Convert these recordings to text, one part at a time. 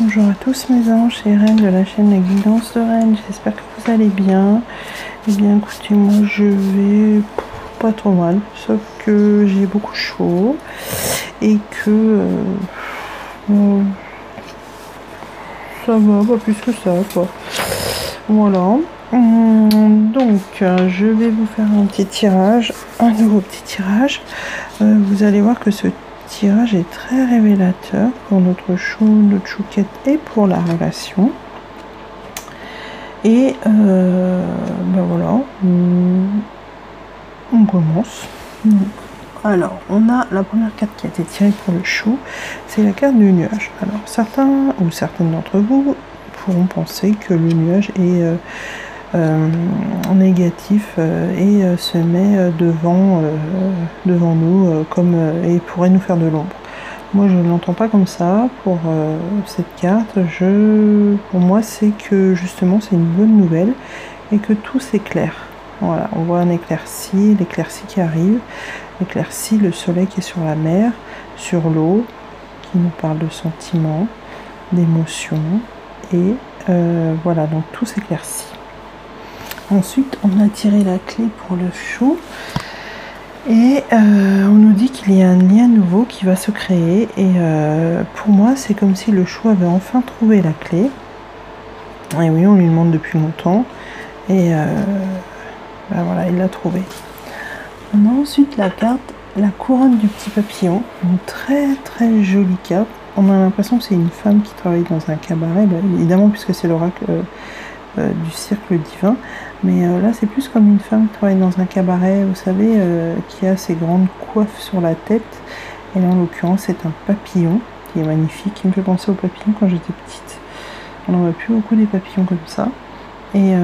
Bonjour à tous mes anges et reines de la chaîne La Guidance de Rennes, j'espère que vous allez bien. Eh bien écoutez, moi je vais pas trop mal, sauf que j'ai beaucoup chaud et que ça va, pas plus que ça quoi. Voilà. Donc je vais vous faire un petit tirage, un nouveau petit tirage. Vous allez voir que ce tirage est très révélateur pour notre chou, notre chouquette et pour la relation. Et ben voilà, on commence. Alors, on a la première carte qui a été tirée pour le chou, c'est la carte du nuage. Alors, certains ou certaines d'entre vous pourront penser que le nuage est négatif et se met devant nous comme et pourrait nous faire de l'ombre. Moi je ne l'entends pas comme ça pour cette carte. Pour moi c'est que justement c'est une bonne nouvelle et que tout s'éclaire. Voilà, on voit un éclairci, l'éclairci qui arrive, l'éclairci, le soleil qui est sur la mer, sur l'eau, qui nous parle de sentiments, d'émotions et voilà, donc tout s'éclaircit. Ensuite, on a tiré la clé pour le chou et on nous dit qu'il y a un lien nouveau qui va se créer. Et pour moi, c'est comme si le chou avait enfin trouvé la clé. Et oui, on lui demande depuis longtemps. Et ben voilà, il l'a trouvée. On a ensuite la carte, la couronne du petit papillon. Une très très jolie carte. On a l'impression que c'est une femme qui travaille dans un cabaret, ben, évidemment, puisque c'est l'oracle du cercle divin, mais là c'est plus comme une femme qui travaille dans un cabaret, vous savez, qui a ses grandes coiffes sur la tête, et là en l'occurrence c'est un papillon qui est magnifique, qui me fait penser aux papillons quand j'étais petite. On n'en voit plus beaucoup des papillons comme ça, et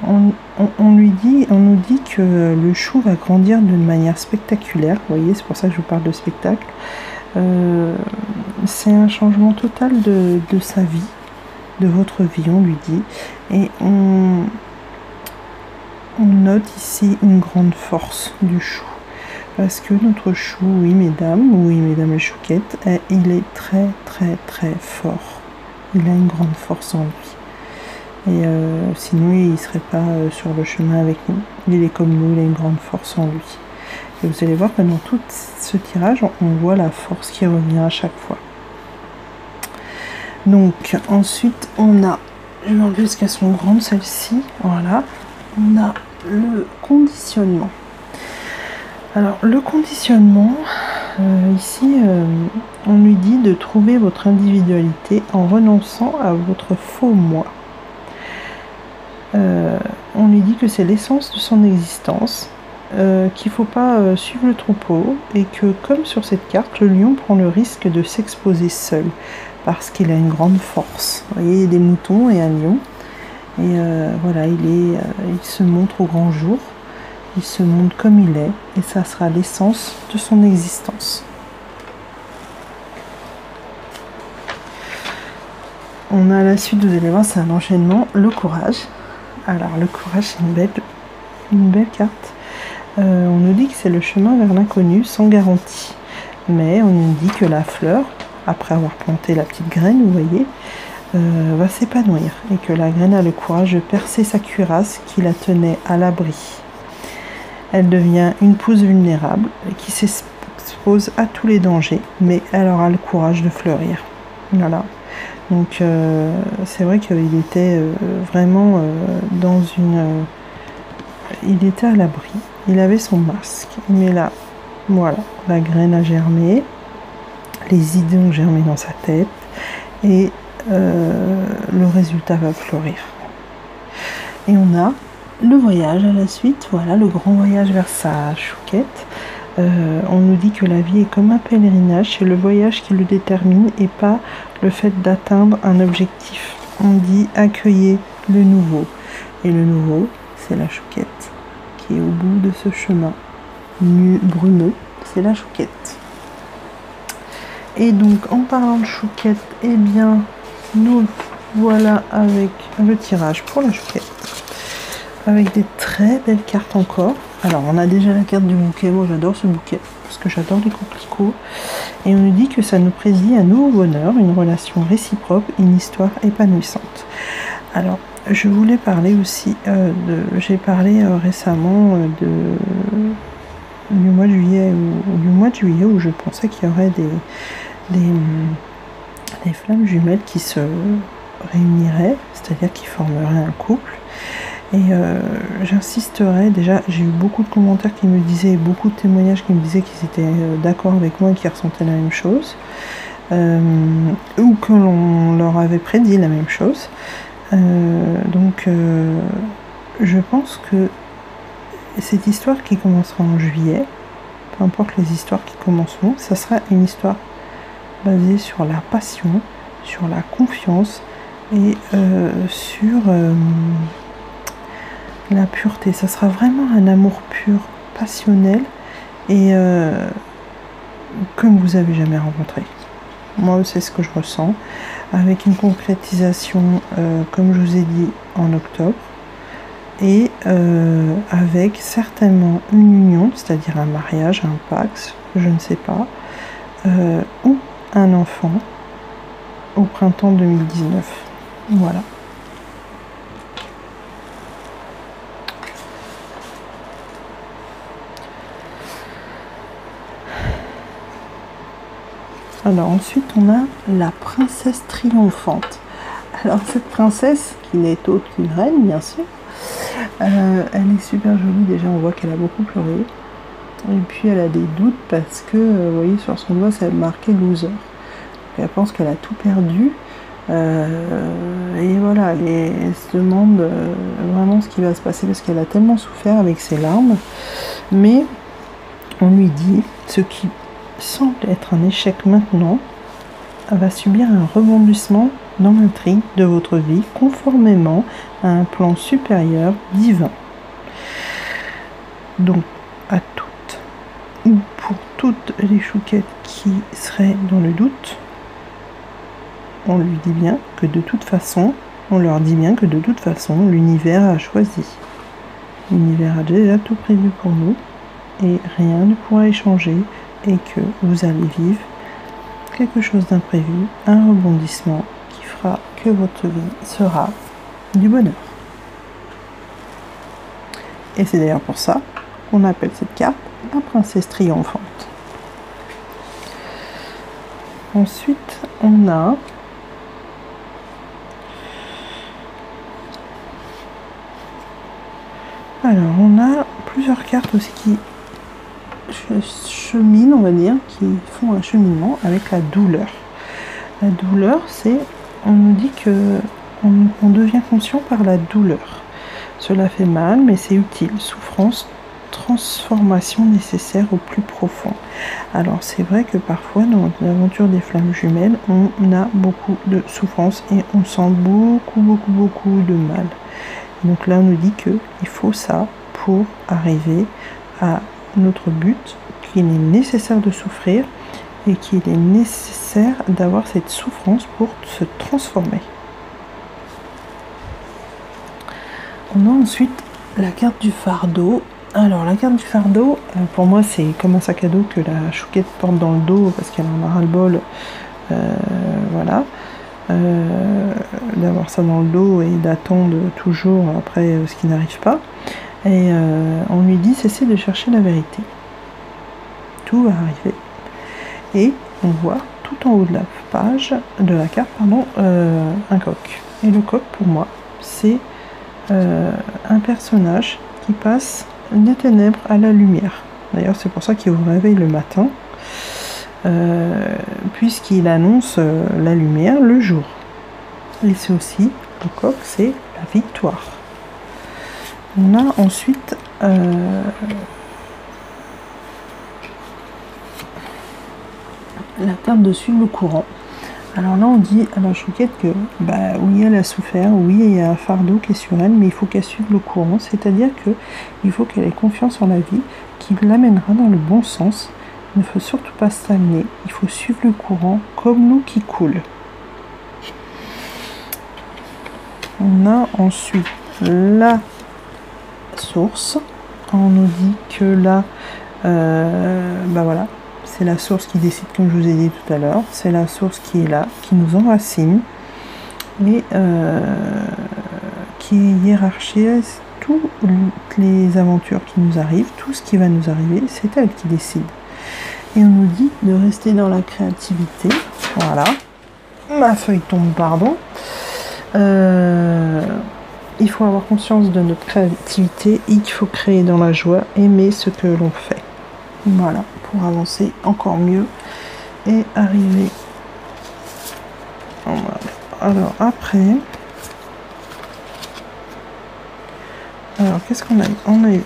on nous dit que le chou va grandir d'une manière spectaculaire, vous voyez, c'est pour ça que je vous parle de spectacle. C'est un changement total de sa vie, de votre vie, on lui dit, et on note ici une grande force du chou, parce que notre chou, oui mesdames les chouquettes, il est très très très fort, il a une grande force en lui, et sinon il serait pas sur le chemin avec nous, il est comme nous, il a une grande force en lui, et vous allez voir que dans tout ce tirage, on voit la force qui revient à chaque fois. Donc ensuite on a, je vais enlever parce qu'elles sont grandes celles-ci, voilà, on a le conditionnement. Alors le conditionnement, ici on lui dit de trouver votre individualité en renonçant à votre faux moi. On lui dit que c'est l'essence de son existence, qu'il ne faut pas suivre le troupeau et que comme sur cette carte, le lion prend le risque de s'exposer seul, parce qu'il a une grande force. Vous voyez, il y a des moutons et un lion. Et voilà, il se montre au grand jour. Il se montre comme il est. Et ça sera l'essence de son existence. On a la suite, vous allez voir, c'est un enchaînement. Le courage. Alors, le courage, c'est une belle carte. On nous dit que c'est le chemin vers l'inconnu sans garantie. Mais on nous dit que la fleur, après avoir planté la petite graine, vous voyez, va s'épanouir et que la graine a le courage de percer sa cuirasse qui la tenait à l'abri. Elle devient une pousse vulnérable qui s'expose à tous les dangers, mais elle aura le courage de fleurir. Voilà. Donc c'est vrai qu'il était vraiment dans une... il était à l'abri, il avait son masque, mais là, voilà, la graine a germé. Les idées ont germé dans sa tête et le résultat va fleurir. Et on a le voyage à la suite, voilà, le grand voyage vers sa chouquette. On nous dit que la vie est comme un pèlerinage, c'est le voyage qui le détermine et pas le fait d'atteindre un objectif. On dit accueillez le nouveau. Et le nouveau, c'est la chouquette qui est au bout de ce chemin nu, brumeux, c'est la chouquette. Et donc en parlant de chouquette, eh bien nous voilà avec le tirage pour la chouquette, avec des très belles cartes encore. Alors on a déjà la carte du bouquet, moi j'adore ce bouquet, parce que j'adore les coquelicots. Et on nous dit que ça nous préside un nouveau bonheur, une relation réciproque, une histoire épanouissante. Alors, je voulais parler aussi j'ai parlé récemment du mois de juillet où je pensais qu'il y aurait des flammes jumelles qui se réuniraient, c'est-à-dire qui formeraient un couple. Et j'insisterai, déjà j'ai eu beaucoup de commentaires qui me disaient, beaucoup de témoignages qui me disaient qu'ils étaient d'accord avec moi et qu'ils ressentaient la même chose, ou que l'on leur avait prédit la même chose. Donc je pense que cette histoire qui commencera en juillet, peu importe les histoires qui commenceront, ça sera une histoire basée sur la passion, sur la confiance et sur la pureté. Ça sera vraiment un amour pur, passionnel et comme vous avez jamais rencontré. Moi, c'est ce que je ressens, avec une concrétisation, comme je vous ai dit, en octobre, et avec certainement une union, c'est-à-dire un mariage, un pax, je ne sais pas, ou un enfant au printemps 2019. Voilà. Alors ensuite on a la princesse triomphante. Alors cette princesse, qui n'est autre qu'une reine bien sûr, elle est super jolie, déjà on voit qu'elle a beaucoup pleuré. Et puis elle a des doutes parce que, vous voyez sur son doigt c'est marqué loser. Donc, elle pense qu'elle a tout perdu. Et voilà, elle se demande vraiment ce qui va se passer parce qu'elle a tellement souffert avec ses larmes. Mais on lui dit, ce qui semble être un échec maintenant va subir un rebondissement dans l'intrigue de votre vie conformément à un plan supérieur divin. Donc à toutes ou pour toutes les chouquettes qui seraient dans le doute, on lui dit bien que de toute façon, on leur dit bien que de toute façon l'univers a choisi. L'univers a déjà tout prévu pour nous et rien ne pourra y changer. Et que vous allez vivre quelque chose d'imprévu, un rebondissement qui fera que votre vie sera du bonheur. Et c'est d'ailleurs pour ça qu'on appelle cette carte la princesse triomphante. Ensuite, on a plusieurs cartes aussi qui cheminent, on va dire, qui font un cheminement avec la douleur. La douleur, c'est, on nous dit que on devient conscient par la douleur. Cela fait mal, mais c'est utile. Souffrance, transformation nécessaire au plus profond. Alors c'est vrai que parfois dans l'aventure des flammes jumelles, on a beaucoup de souffrance et on sent beaucoup de mal. Donc là on nous dit que il faut ça pour arriver à notre but, qu'il est nécessaire de souffrir et qu'il est nécessaire d'avoir cette souffrance pour se transformer. On a ensuite la carte du fardeau. Alors la carte du fardeau, pour moi c'est comme un sac à dos que la chouquette porte dans le dos parce qu'elle en a ras le bol, voilà, d'avoir ça dans le dos et d'attendre toujours après ce qui n'arrive pas. Et on lui dit cessez de chercher la vérité. Tout va arriver. Et on voit tout en haut de la page, de la carte, pardon, un coq. Et le coq, pour moi, c'est un personnage qui passe des ténèbres à la lumière. D'ailleurs, c'est pour ça qu'il vous réveille le matin, puisqu'il annonce la lumière le jour. Et c'est aussi, le coq, c'est la victoire. On a ensuite la carte de suivre le courant. Alors là on dit à la chouquette que oui elle a souffert, oui il y a un fardeau qui est sur elle, mais il faut qu'elle suive le courant, c'est-à-dire que il faut qu'elle ait confiance en la vie qui l'amènera dans le bon sens. Il ne faut surtout pas stagner, il faut suivre le courant comme l'eau qui coule. On a ensuite la source. On nous dit que là bah voilà, c'est la source qui décide, comme je vous ai dit tout à l'heure, c'est la source qui est là, qui nous enracine et qui hiérarchise toutes les aventures qui nous arrivent, tout ce qui va nous arriver, c'est elle qui décide. Et on nous dit de rester dans la créativité. Voilà, ma feuille tombe, pardon. Il faut avoir conscience de notre créativité, il faut créer dans la joie, aimer ce que l'on fait. Voilà, pour avancer encore mieux et arriver. Voilà. Alors après, alors qu'est-ce qu'on a eu? On a eu.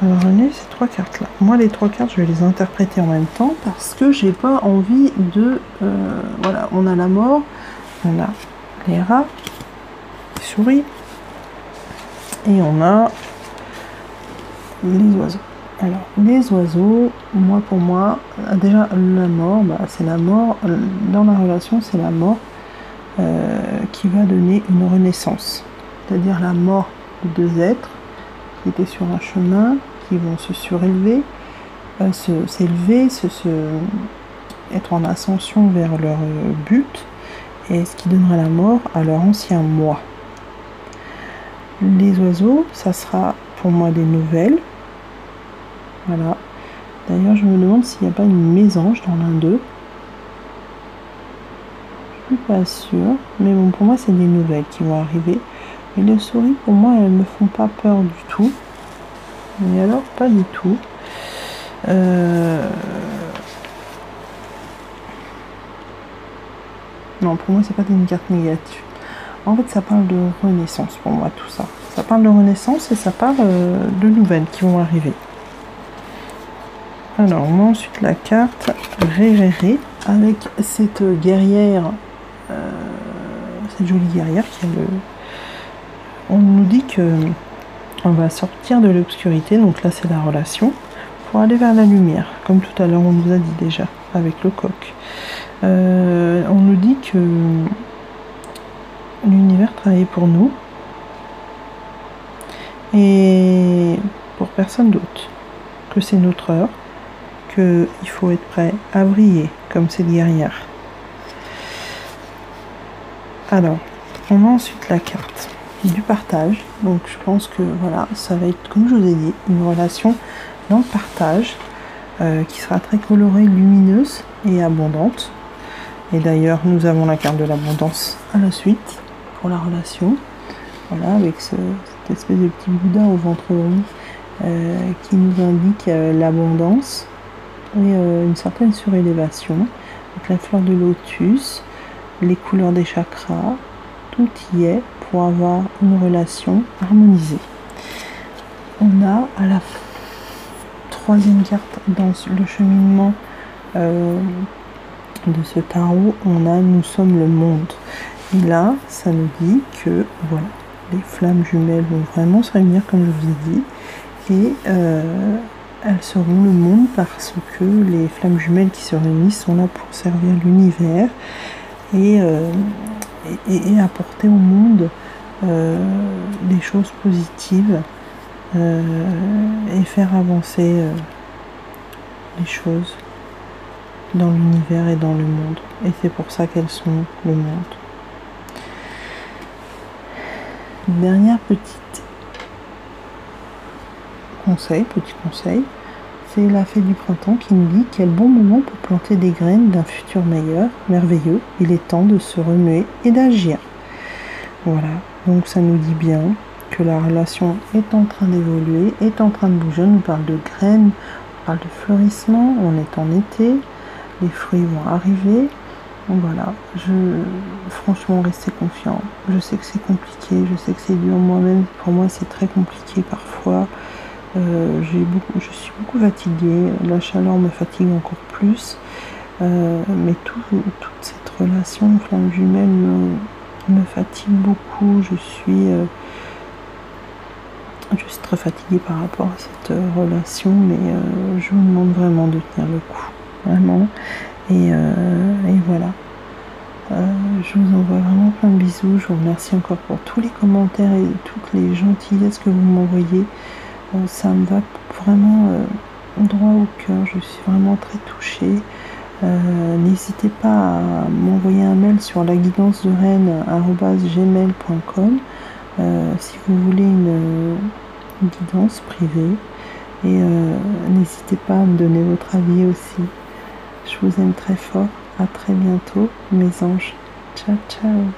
Alors on a eu ces 3 cartes là. Moi les 3 cartes, je vais les interpréter en même temps parce que j'ai pas envie de. Voilà, on a la mort, on a les rats, les souris et on a les oiseaux. Alors les oiseaux, moi pour moi, déjà la mort, bah, c'est la mort dans la relation, c'est la mort qui va donner une renaissance, c'est-à-dire la mort de 2 êtres qui étaient sur un chemin, qui vont se surélever, s'élever, être en ascension vers leur but, et ce qui donnera la mort à leur ancien moi. Les oiseaux, ça sera pour moi des nouvelles. Voilà. D'ailleurs, je me demande s'il n'y a pas une mésange dans l'un d'eux. Je suis pas sûre, mais bon, pour moi, c'est des nouvelles qui vont arriver. Et les souris, pour moi, elles me font pas peur du tout. Mais alors, pas du tout. Non, pour moi, c'est pas une carte négative. En fait, ça parle de renaissance pour moi, tout ça. Ça parle de renaissance et ça parle de nouvelles qui vont arriver. Alors, on a ensuite la carte Ré, avec cette guerrière, cette jolie guerrière qui a le... On nous dit que on va sortir de l'obscurité, donc là c'est la relation, pour aller vers la lumière, comme tout à l'heure on nous a dit déjà, avec le coq. On nous dit que l'univers travaille pour nous, et pour personne d'autre, que c'est notre heure, qu'il faut être prêt à briller, comme cette guerrière. Alors, on a ensuite la carte du partage, donc je pense que voilà, ça va être, comme je vous ai dit, une relation dans le partage, qui sera très colorée, lumineuse et abondante. Et d'ailleurs, nous avons la carte de l'abondance à la suite, pour la relation, voilà, avec cette espèce de petit Bouddha au ventre rond, qui nous indique l'abondance et une certaine surélévation, avec la fleur de lotus, les couleurs des chakras, tout y est pour avoir une relation harmonisée. On a à la 3e carte dans le cheminement de ce tarot, on a nous sommes le monde. Et là, ça nous dit que voilà, les flammes jumelles vont vraiment se réunir comme je vous ai dit, et elles seront le monde parce que les flammes jumelles qui se réunissent sont là pour servir l'univers et apporter au monde des choses positives et faire avancer les choses dans l'univers et dans le monde. Et c'est pour ça qu'elles sont le monde. Une dernière petit conseil, c'est la fée du printemps qui nous dit quel bon moment pour planter des graines d'un futur meilleur, merveilleux. Il est temps de se remuer et d'agir. Voilà, donc ça nous dit bien que la relation est en train d'évoluer, est en train de bouger. On nous parle de graines, on parle de fleurissement, on est en été, les fruits vont arriver. Donc voilà, franchement, restez confiants. Je sais que c'est compliqué, je sais que c'est dur. Moi-même, pour moi, c'est très compliqué parfois. Je suis beaucoup fatiguée. La chaleur me fatigue encore plus. Mais toute cette relation flamme jumelle me fatigue beaucoup. Je suis très fatiguée par rapport à cette relation, mais je vous demande vraiment de tenir le coup. Vraiment. Et voilà. Je vous envoie vraiment plein de bisous. Je vous remercie encore pour tous les commentaires et toutes les gentillesses que vous m'envoyez. Ça me va vraiment droit au cœur, je suis vraiment très touchée. N'hésitez pas à m'envoyer un mail sur laguidance-de-reine@gmail.com si vous voulez une guidance privée. Et n'hésitez pas à me donner votre avis aussi. Je vous aime très fort. À très bientôt, mes anges. Ciao, ciao.